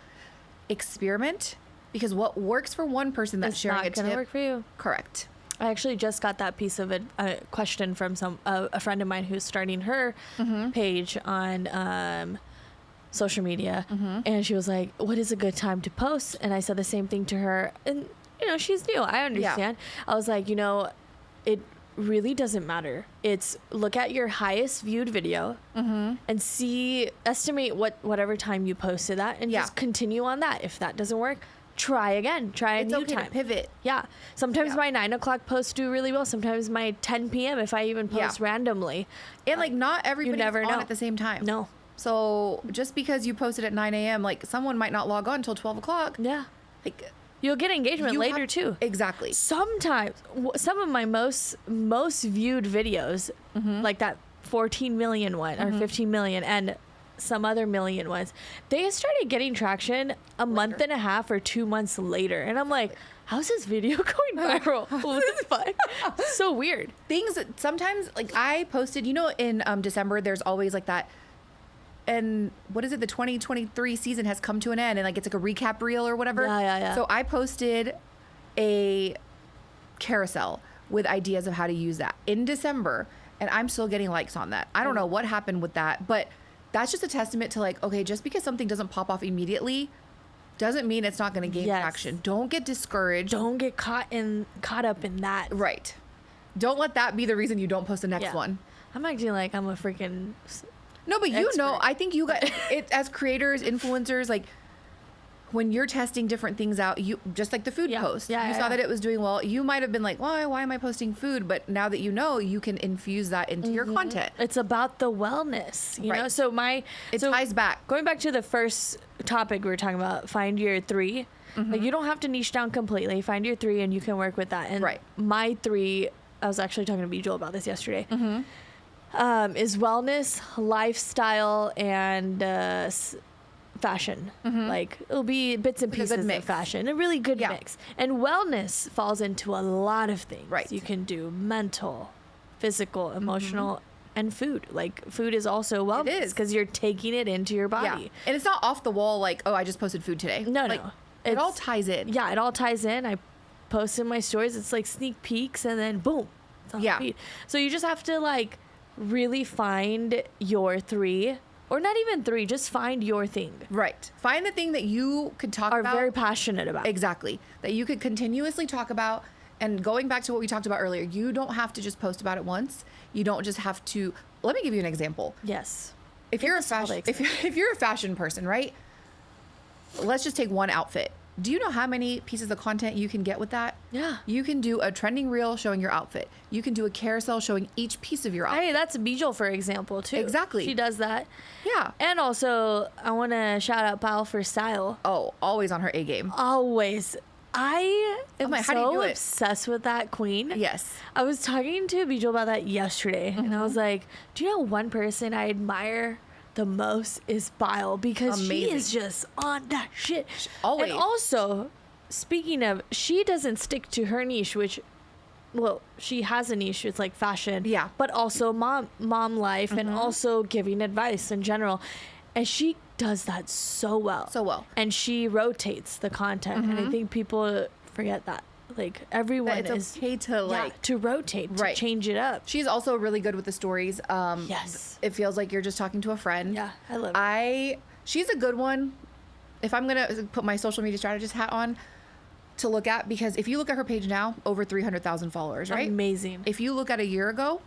Experiment, because what works for one person that's sharing a tip. It's not going to work for you. Correct. I actually just got that piece of a question from a friend of mine who's starting her page on social media, and she was like, what is a good time to post? And I said the same thing to her, and she's new, I understand. I was like, really doesn't matter. It's look at your highest viewed video and estimate whatever time you posted that and just continue on that. If that doesn't work, try again. Try a new time. To pivot. Yeah. Sometimes my 9 o'clock posts do really well. Sometimes my 10 p.m. if I even post randomly. And like not everybody's never on know. at the same time. No. So just because you posted at 9 a.m., like someone might not log on until 12 o'clock. Yeah. Like you'll get engagement later too. Exactly. Sometimes some of my most viewed videos, like that 14 million one or 15 million and some other million ones, they started getting traction a month and a half or 2 months later. And I'm like, how's this video going viral? What the fuck? So weird. Things that sometimes, like I posted, in December, there's always like that. And what is it? The 2023 season has come to an end, and like it's like a recap reel or whatever. Yeah. So I posted a carousel with ideas of how to use that in December, and I'm still getting likes on that. I don't know what happened with that, but that's just a testament to like, okay, just because something doesn't pop off immediately doesn't mean it's not going to gain traction. Don't get discouraged. Don't get caught up in that. Right. Don't let that be the reason you don't post the next one. I'm acting like I'm a freaking No, but expert. I think you got it as creators, influencers, like when you're testing different things out, you just like the food post. You saw that it was doing well. You might have been like, why am I posting food? But now that you can infuse that into your content. It's about the wellness, you know? So it ties back. Going back to the first topic we were talking about, find your 3. Like you don't have to niche down completely. Find your 3 and you can work with that. And my 3, I was actually talking to Sejal about this yesterday. Is wellness, lifestyle, and fashion. Like it'll be bits and pieces of fashion, a really good mix. And wellness falls into a lot of things. Right. You can do mental, physical, emotional, and food. Like food is also wellness because you're taking it into your body. Yeah. And it's not off the wall like, oh, I just posted food today. No. It all ties in. Yeah, it all ties in. I post in my stories. It's like sneak peeks and then boom. It's on the feed. So you just have to like really find your 3, or not even 3, just find your thing. Right. Find the thing that you could talk about. Are very passionate about. Exactly. That you could continuously talk about. And going back to what we talked about earlier, you don't have to just post about it once. You don't just have to. Let me give you an example. Yes. If you're a fashion person, right? Let's just take one outfit. Do you know how many pieces of content you can get with that? Yeah. You can do a trending reel showing your outfit. You can do a carousel showing each piece of your outfit. Hey, that's Sejal, for example, too. Exactly. She does that. Yeah. And also, I want to shout out Pal for style. Oh, always on her A game. Always. I am how do you do it? obsessed with that queen. Yes. I was talking to Sejal about that yesterday, and I was like, do you know one person I admire the most is Bile, because she is just on that shit. Always. And also, speaking of, she doesn't stick to her niche, which, well, she has a niche. It's like fashion. Yeah. But also mom life and also giving advice in general. And she does that so well. So well. And she rotates the content. And I think people forget that. Like everyone it's okay to to rotate, to change it up. She's also really good with the stories. Yes. It feels like you're just talking to a friend. Yeah, I love it. She's a good one. If I'm going to put my social media strategist hat on to look at, because if you look at her page now, over 300,000 followers, right? Amazing. If you look at a year ago,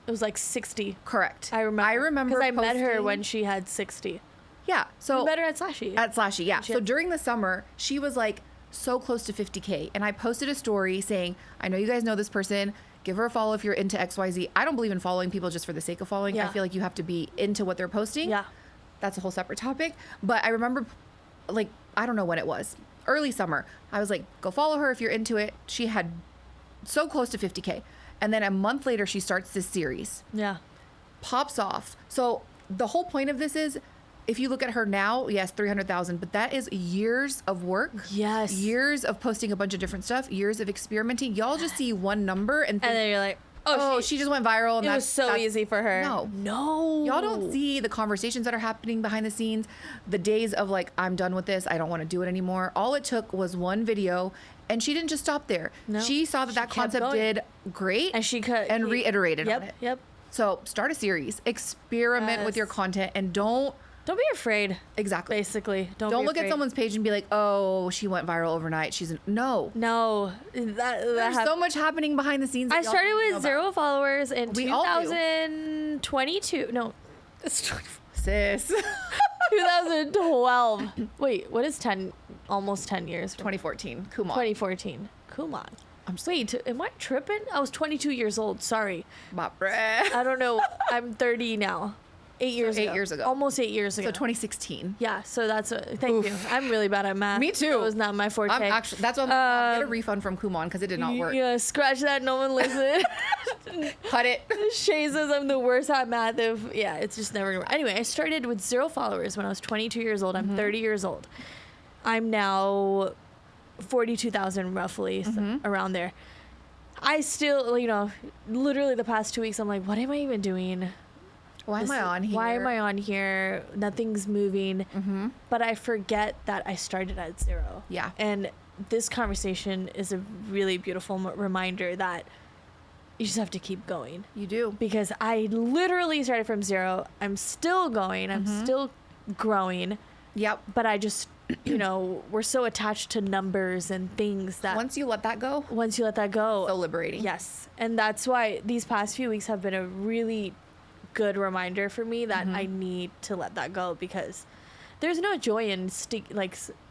it was like 60. Correct. I remember because I met her when she had 60. Yeah. So we met her at Slashy. At Slashy, yeah. So during the summer, she was like so close to 50K. And I posted a story saying, I know you guys know this person. Give her a follow if you're into XYZ. I don't believe in following people just for the sake of following. Yeah. I feel like you have to be into what they're posting. Yeah. That's a whole separate topic. But I remember, like, I don't know when it was. Early summer. I was like, go follow her if you're into it. She had so close to 50K. And then a month later, she starts this series. Yeah. Pops off. So the whole point of this is, if you look at her now, yes, 300,000, but that is years of work. Yes. Years of posting a bunch of different stuff, years of experimenting. Y'all just see one number and think, And then you're like, she just went viral. And it was so easy for her. No. Y'all don't see the conversations that are happening behind the scenes, the days of like, I'm done with this. I don't want to do it anymore. All it took was one video. And she didn't just stop there. No. She saw that concept did great. And she could. And reiterated on it. Yep. So start a series, experiment with your content, and don't Don't be afraid. Exactly. Basically. Don't Don't be look at afraid. someone's page and be like, oh, she went viral overnight. No. No. There's so much happening behind the scenes. I started with 0 followers in We all do. 2022. No. It's 24. Sis. 2012. Wait, what is 10? Almost 10 years. 2014. Come on. 2014. Come on. Wait, am I tripping? I was 22 years old. Sorry. I don't know. I'm 30 now. 8 years ago. 8 years ago. Almost 8 years ago. So 2016. Yeah, so that's thank you. I'm really bad at math. Me too. That was not my forte. That's why I'm get a refund from Kumon because it did not work. Yeah, scratch that. No one listen. Cut it. Shay says I'm the worst at math. It's just never gonna work. Anyway, I started with 0 followers when I was 22 years old. I'm 30 years old. I'm now 42,000 roughly, around there. I still, literally the past 2 weeks, I'm like, what am I even doing? Why am I on here? Why am I on here? Nothing's moving. But I forget that I started at 0. Yeah. And this conversation is a really beautiful reminder that you just have to keep going. You do. Because I literally started from 0. I'm still going. I'm still growing. Yep. But I just, we're so attached to numbers and things that once you let that go, so liberating. Yes. And that's why these past few weeks have been a really good reminder for me that I need to let that go, because there's no joy in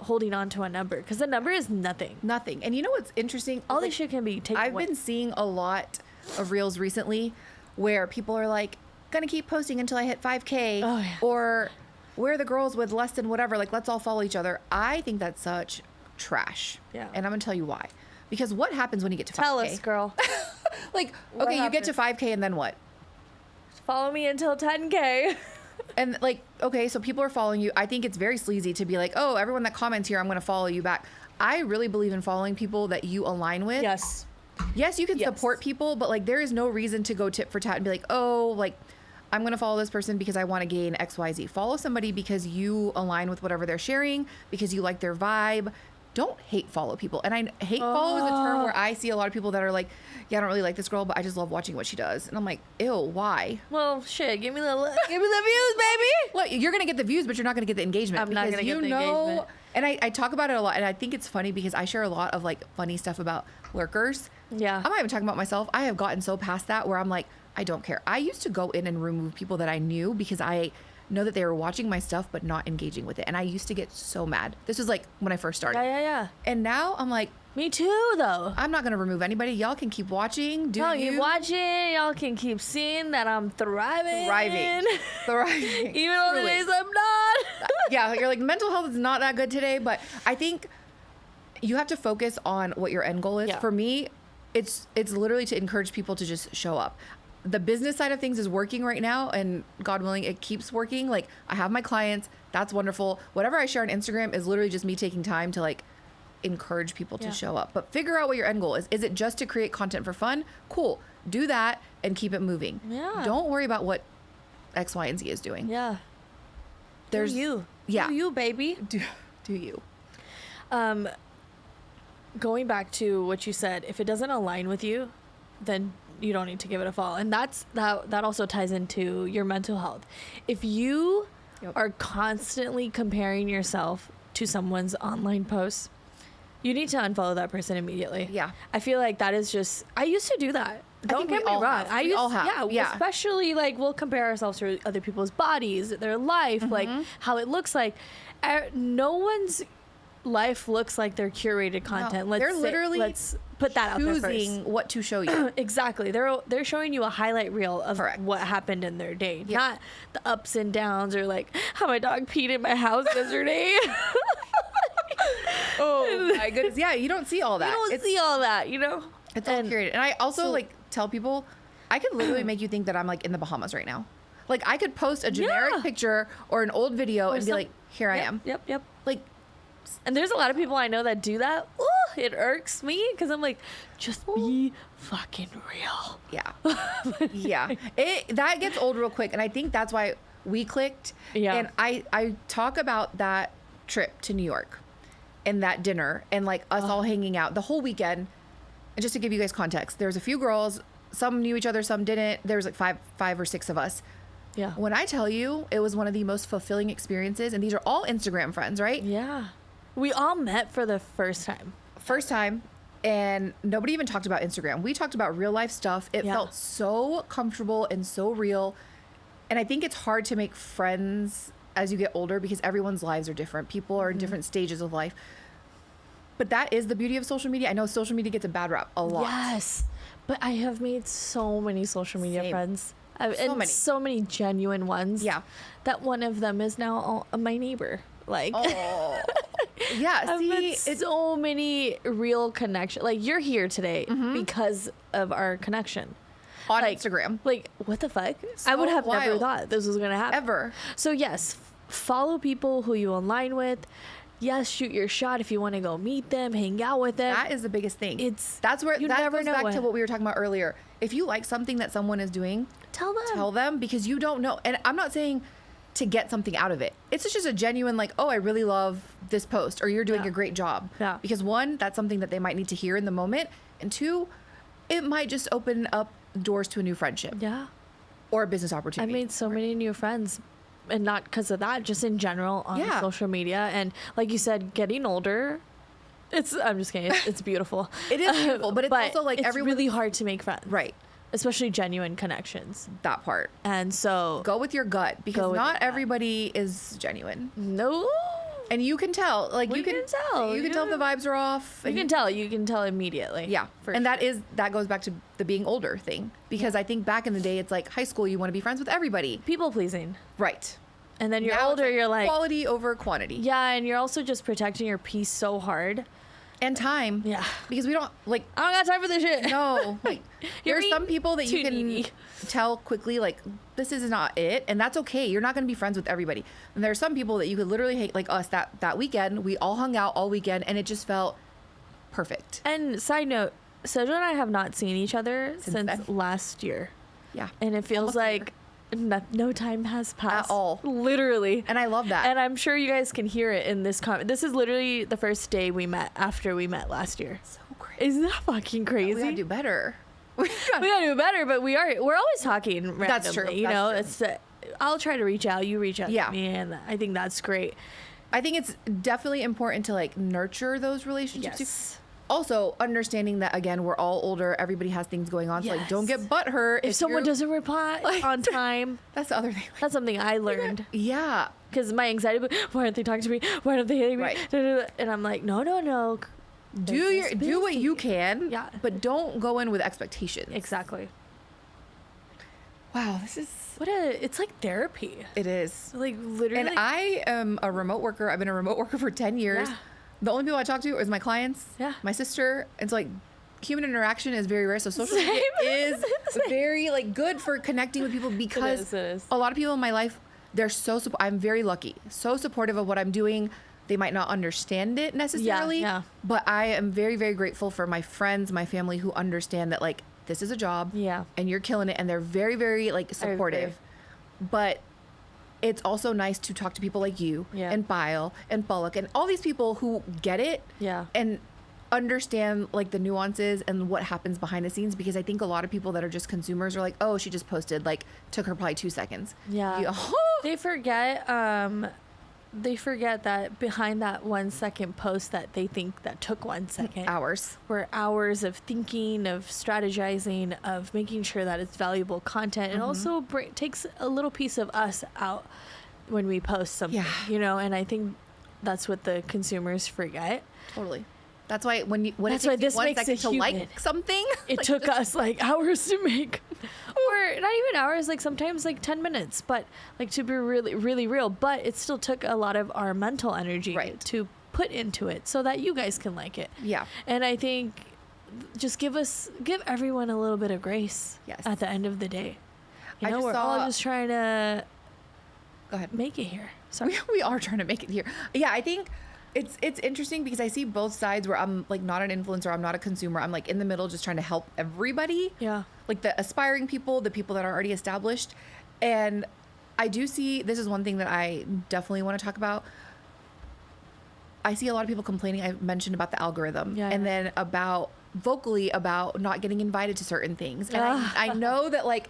holding on to a number, because the number is nothing. And you know what's interesting? All this shit can be taken away. I've been seeing a lot of reels recently where people are like, gonna keep posting until I hit 5K. Oh, yeah. Or where are the girls with less than whatever, like, let's all follow each other. I think that's such trash. Yeah. And I'm gonna tell you why. Because what happens when you get to 5K? Tell us, girl. Like, What okay, you get to happens? 5K and then what? Follow me until 10K. And like, okay, so people are following you. I think it's very sleazy to be like, oh, everyone that comments here, I'm going to follow you back. I really believe in following people that you align with. Yes. Yes, you can support people, but like, there is no reason to go tit for tat and be like, oh, like, I'm going to follow this person because I want to gain XYZ. Follow somebody because you align with whatever they're sharing, because you like their vibe. Don't hate follow people. And I hate follow is a term where I see a lot of people that are like, yeah, I don't really like this girl, but I just love watching what she does. And I'm like, ew, why? Well, shit, give me the views, baby. Well, you're going to get the views, but you're not going to get the engagement. I'm not going to get the engagement. And I talk about it a lot, and I think it's funny because I share a lot of like funny stuff about lurkers. Yeah. I'm not even talking about myself. I have gotten so past that where I'm like, I don't care. I used to go in and remove people that I knew because I know that they were watching my stuff but not engaging with it. And I used to get so mad. This was like when I first started. Yeah. And now I'm like, Me too, though. I'm not going to remove anybody. Y'all can keep watching. Keep watching. Y'all can keep seeing that I'm thriving. Thriving. Even on the days I'm not. Yeah, you're like, mental health is not that good today, but I think you have to focus on what your end goal is. Yeah. For me, it's literally to encourage people to just show up. The business side of things is working right now, and God willing, it keeps working. Like, I have my clients. That's wonderful. Whatever I share on Instagram is literally just me taking time to like encourage people to show up. But figure out what your end goal is. Is it just to create content for fun? Cool. Do that and keep it moving. Yeah. Don't worry about what X, Y, and Z is doing. Yeah. There's Do you. Yeah. Do you, baby. Do you. Going back to what you said, if it doesn't align with you, then you don't need to give it a follow. And that also ties into your mental health. If you are constantly comparing yourself to someone's online posts, you need to unfollow that person immediately. Yeah. I feel like that is just, I used to do that. Don't get me wrong. We all have. Yeah. Especially like we'll compare ourselves to other people's bodies, their life, like how it looks like. No one's life looks like their curated content. No, Let's put that out there first. Choosing what to show you. Exactly. They're showing you a highlight reel of what happened in their day, not the ups and downs or like how my dog peed in my house yesterday. Oh my goodness. Yeah, you don't see all that. You don't see all that, you know? It's all curated. And I also like tell people, I could literally make you think that I'm like in the Bahamas right now. Like I could post a generic picture or an old video and be like, here I am. Yep. Like, and there's a lot of people I know that do that. Ooh, it irks me because I'm like, just be fucking real. Yeah. Yeah. That gets old real quick. And I think that's why we clicked. Yeah. And I talk about that trip to New York and that dinner and like us all hanging out the whole weekend. And just to give you guys context, there's a few girls, some knew each other, some didn't. There was like five or six of us. Yeah. When I tell you it was one of the most fulfilling experiences, and these are all Instagram friends, right? Yeah. We all met for the first time. First time, and nobody even talked about Instagram. We talked about real life stuff. It felt so comfortable and so real. And I think it's hard to make friends as you get older because everyone's lives are different. People are in different stages of life. But that is the beauty of social media. I know social media gets a bad rap a lot. Yes. But I have made so many social media Same. friends. So many genuine ones. Yeah. That one of them is now my neighbor. Like, Oh. Yeah, I've see, met it's so many real connections. Like, you're here today because of our connection. on Like, Instagram. Like, what the fuck? I So would have never wild. thought this was going to happen. Ever. So, yes, follow people who you align with. Yes, shoot your shot if you want to go meet them, hang out with them. That is the biggest thing. That's where that never goes know back what. to what we were talking about earlier. If you like something that someone is doing, Tell them. tell them, because you don't know. And I'm not saying to get something out of it. It's just a genuine like, oh, I really love this post, or you're doing a great job. Yeah. Because one, that's something that they might need to hear in the moment, and two, it might just open up doors to a new friendship Yeah. or a business I opportunity. made so many new friends, and not because of that, just in general on Yeah. social media. And like you said, getting older, I'm just kidding. It's beautiful. It is beautiful, but it's also like it's everyone- really hard to make friends. Right. Especially genuine connections. That part. And so, Go with your gut, Go because with not your gut. everybody is genuine. no. And you can tell. Like, We you can can tell, You can tell if yeah. the vibes are off. You can tell immediately. Yeah. For And sure. that goes back to the being older thing. Because I think back in the day, it's like high school, you want to be friends with everybody. People pleasing. Right. And then you're Now it's older, you're like, quality over quantity. yeah, and you're also just protecting your peace so hard. And time. Yeah. Because we don't, like, I don't got time for this shit. no. Like, You're there's some being people that you too can needy. tell quickly, like, this is not it. And that's okay. You're not going to be friends with everybody. And there's some people that you could literally hate, like us, that weekend. We all hung out all weekend, and it just felt perfect. And side note, Sejal and I have not seen each other since then. last year. Yeah. And it feels Almost a year. like no time has passed. all. Literally. And I love that. And I'm sure you guys can hear it in this comment. This is literally the first day we met after we met last year. so crazy. Isn't that fucking crazy? We gotta do better. We gotta do better, but we're always talking randomly. That's true. You That's know, true. it's I'll try to reach out. You reach out Yeah. to me, and I think that's great. I think it's definitely important to like nurture those relationships. too. Yes. Also, understanding that again, we're all older. Everybody has things going on. So like, don't get butthurt If someone you're- doesn't reply on time. That's the other thing. That's something I learned. Yeah. Because my anxiety, why aren't they talking to me? Why aren't they hitting me? Right. And I'm like, no. Do what you can. Yeah. But don't go in with expectations. Exactly. Wow, this is. It's like therapy. It is. Like literally. And I am a remote worker. I've been a remote worker for 10 years. Yeah. The only people I talk to is my clients, Yeah. my sister. It's like human interaction is very rare. So social media Same. is very like good for connecting with people because it is. a lot of people in my life, they're so, I'm very lucky, so supportive of what I'm doing. They might not understand it necessarily, yeah. but I am very, very grateful for my friends, my family who understand that like, this is a job Yeah. and you're killing it. And they're very, very like supportive, but it's also nice to talk to people like you Yeah. and Bile and Bullock and all these people who get it Yeah. and understand like the nuances and what happens behind the scenes, because I think a lot of people that are just consumers are like, oh, she just posted, like took her probably 2 seconds. Yeah. They forget that behind that 1 second post that they think that took 1 second Hours. were hours of thinking, of strategizing, of making sure that it's valuable content, and also takes a little piece of us out when we post something, Yeah. you know. And I think that's what the consumers forget. Totally. That's why when That's it why takes you this 1 makes second it to human. like something, It like, took us like hours to make, or not even hours, like sometimes like 10 minutes, but like to be really, really real. But it still took a lot of our mental energy Right. to put into it so that you guys can like it. Yeah. And I think just give everyone a little bit of grace Yes. at the end of the day. You I know, just we're all saw- just trying to Go ahead. make it here. Sorry. We are trying to make it here. Yeah, I think it's interesting because I see both sides where I'm like not an influencer, I'm not a consumer. I'm like in the middle just trying to help everybody. Yeah. Like the aspiring people, the people that are already established. And I do see, this is one thing that I definitely want to talk about. I see a lot of people complaining, I mentioned about the algorithm, Yeah, and yeah. then about vocally about not getting invited to certain things. And I know that like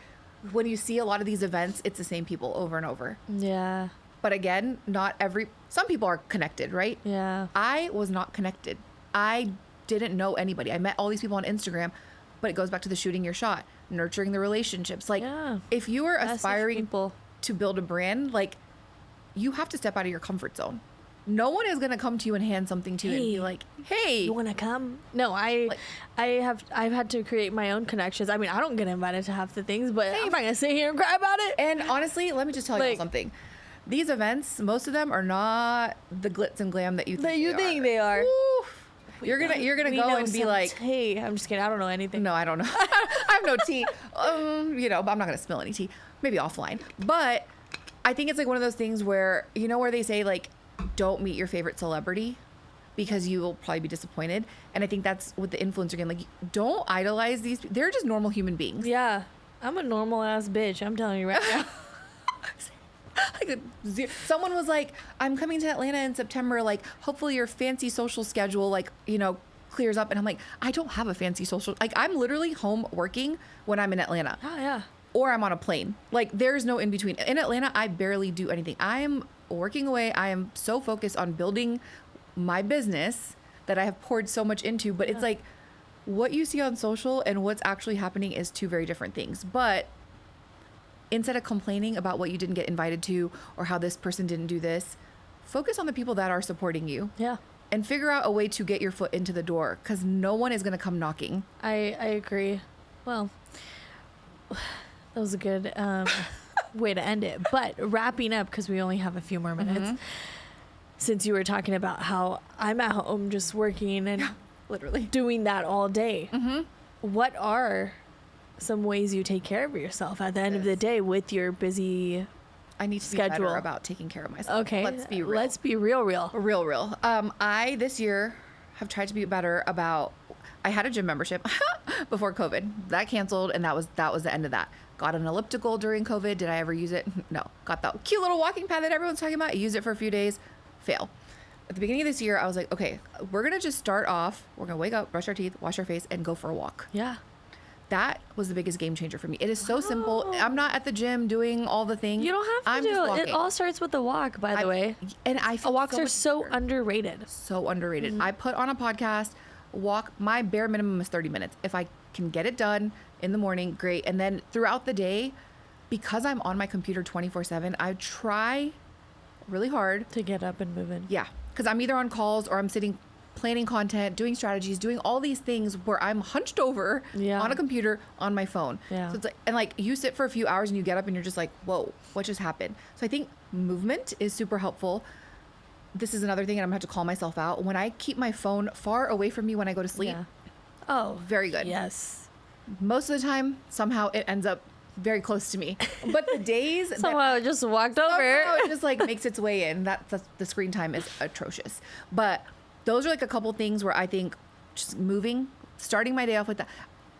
when you see a lot of these events, it's the same people over and over. Yeah. But again, some people are connected, right? Yeah. I was not connected. I didn't know anybody. I met all these people on Instagram, but it goes back to the shooting your shot, nurturing the relationships. Like, if you are aspiring to build a brand, like, you have to step out of your comfort zone. No one is going to come to you and hand something to you and be like, hey, you want to come? No, I've had to create my own connections. I mean, I don't get invited to half the things, but I'm not going to sit here and cry about it. And honestly, let me just tell you something. These events, most of them are not the glitz and glam that you think they are. Ooh, you're gonna go and be like, hey, I'm just kidding. I don't know anything. No, I don't know. I have no tea. But I'm not gonna spill any tea. Maybe offline. But I think it's like one of those things where, where they say, like, don't meet your favorite celebrity because you will probably be disappointed. And I think that's with the influencer game. Like, don't idolize these. They're just normal human beings. Yeah. I'm a normal ass bitch. I'm telling you right now. Someone was like, I'm coming to Atlanta in September. Like, hopefully your fancy social schedule, like, clears up. And I'm like, I don't have a fancy social. Like, I'm literally home working when I'm in Atlanta. Oh, yeah. Or I'm on a plane. Like, there's no in between. In Atlanta, I barely do anything. I am working away. I am so focused on building my business that I have poured so much into. But it's like, what you see on social and what's actually happening is two very different things. But instead of complaining about what you didn't get invited to or how this person didn't do this, focus on the people that are supporting you. Yeah. And figure out a way to get your foot into the door, because no one is going to come knocking. I agree. Well, that was a good way to end it. But wrapping up, because we only have a few more minutes, since you were talking about how I'm at home just working and literally doing that all day, what are some ways you take care of yourself at the end of the day with your busy I need to schedule? be better about taking care of myself. Okay. Let's be real. Let's be real. Real. I this year have tried to be better about, I had a gym membership before COVID. That canceled, and that was the end of that. Got an elliptical during COVID. Did I ever use it? No. Got that cute little walking pad that everyone's talking about. I used it for a few days. Fail. At the beginning of this year, I was like, okay, we're going to just start off. We're going to wake up, brush our teeth, wash our face, and go for a walk. Yeah. That was the biggest game changer for me. It is so simple. I'm not at the gym doing all the things. You don't have to do it. It all starts with the walk, by the way. And I feel walks are so underrated. So underrated. I put on a podcast, walk. My bare minimum is 30 minutes. If I can get it done in the morning, great. And then throughout the day, because I'm on my computer 24/7, I try really hard to get up and move in. Yeah, because I'm either on calls or I'm sitting planning content, doing strategies, doing all these things where I'm hunched over on a computer on my phone. Yeah. So it's like, and like you sit for a few hours and you get up and you're just like, whoa, what just happened? So I think movement is super helpful. This is another thing, and I'm gonna have to call myself out. When I keep my phone far away from me when I go to sleep, very good. Yes. Most of the time, somehow it ends up very close to me. But the days somehow it just walked over. It just like makes its way in. The screen time is atrocious. But those are like a couple things where I think just moving, starting my day off with that.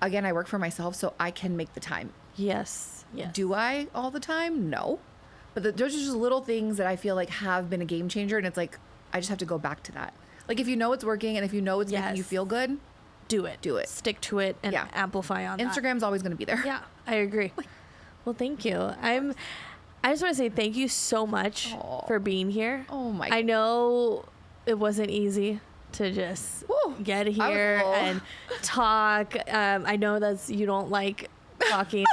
Again, I work for myself, so I can make the time. Yes. Do I all the time? No. But there's just little things that I feel like have been a game changer, and it's like I just have to go back to that. Like if you know it's working and if you know it's making you feel good, do it. Stick to it and amplify on Instagram's always going to be there. Yeah, I agree. Well, thank you. I just want to say thank you so much for being here. Oh my God. I know it wasn't easy to just get here and talk. I know you don't like talking.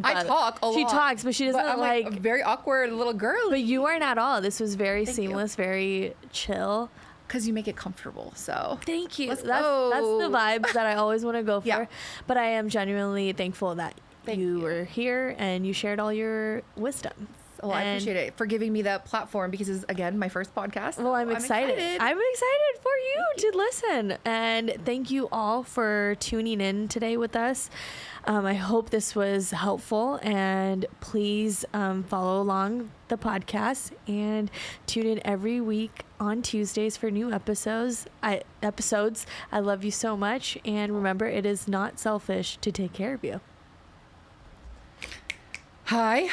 I talk a lot. She talks, but she doesn't like a very awkward little girl. But you weren't at all. This was very seamless, very chill. Because you make it comfortable. So thank you. That's the vibes that I always want to go for. Yeah. But I am genuinely thankful that you were here and you shared all your wisdom. Well, I appreciate it for giving me that platform, because it's, again, my first podcast. Well, I'm excited. I'm excited for you to listen. And thank you all for tuning in today with us. I hope this was helpful, and please follow along the podcast and tune in every week on Tuesdays for new episodes. I love you so much, and remember, it is not selfish to take care of you. Hi.